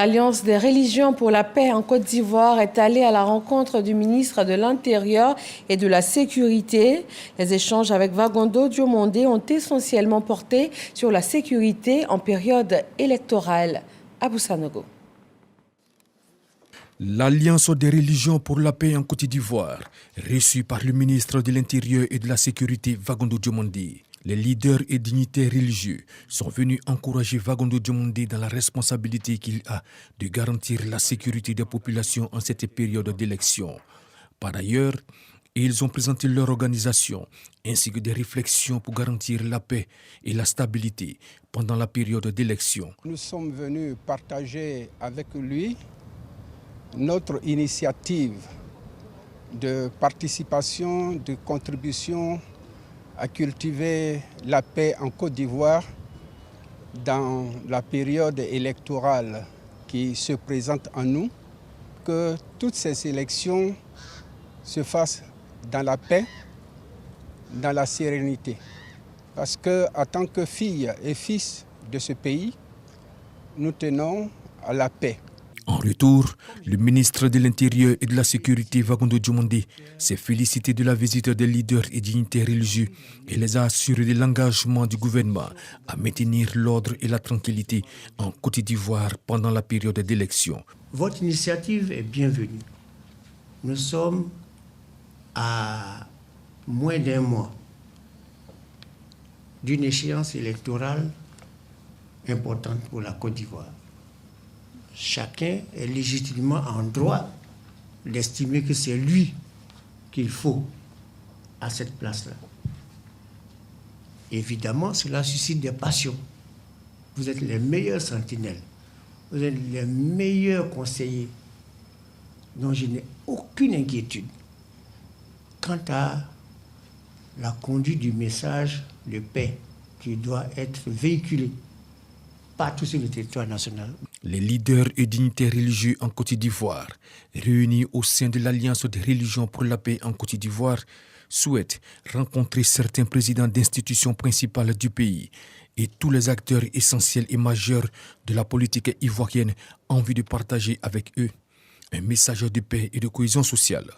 L'Alliance des religions pour la paix en Côte d'Ivoire est allée à la rencontre du ministre de l'Intérieur et de la Sécurité. Les échanges avec Wagondo Diomondé ont essentiellement porté sur la sécurité en période électorale. Abou Sanogo. L'Alliance des religions pour la paix en Côte d'Ivoire, reçue par le ministre de l'Intérieur et de la Sécurité Wagondo Diomondé. Les leaders et dignitaires religieux sont venus encourager Wagondo Diomondé dans la responsabilité qu'il a de garantir la sécurité des populations en cette période d'élection. Par ailleurs, ils ont présenté leur organisation ainsi que des réflexions pour garantir la paix et la stabilité pendant la période d'élection. Nous sommes venus partager avec lui notre initiative de participation, de contribution à cultiver la paix en Côte d'Ivoire dans la période électorale qui se présente en nous, que toutes ces élections se fassent dans la paix, dans la sérénité. Parce qu'en tant que filles et fils de ce pays, nous tenons à la paix. En retour, le ministre de l'Intérieur et de la Sécurité, Wagondo Diomondé, s'est félicité de la visite des leaders et dignitaires religieux et les a assuré de l'engagement du gouvernement à maintenir l'ordre et la tranquillité en Côte d'Ivoire pendant la période d'élection. Votre initiative est bienvenue. Nous sommes à moins d'un mois d'une échéance électorale importante pour la Côte d'Ivoire. Chacun est légitimement en droit d'estimer que c'est lui qu'il faut à cette place-là. Évidemment, cela suscite des passions. Vous êtes les meilleurs sentinelles, vous êtes les meilleurs conseillers, dont je n'ai aucune inquiétude quant à la conduite du message de paix qui doit être véhiculé partout sur le territoire national. Les leaders et dignitaires religieux en Côte d'Ivoire, réunis au sein de l'Alliance des religions pour la paix en Côte d'Ivoire, souhaitent rencontrer certains présidents d'institutions principales du pays et tous les acteurs essentiels et majeurs de la politique ivoirienne en vue de partager avec eux un message de paix et de cohésion sociale.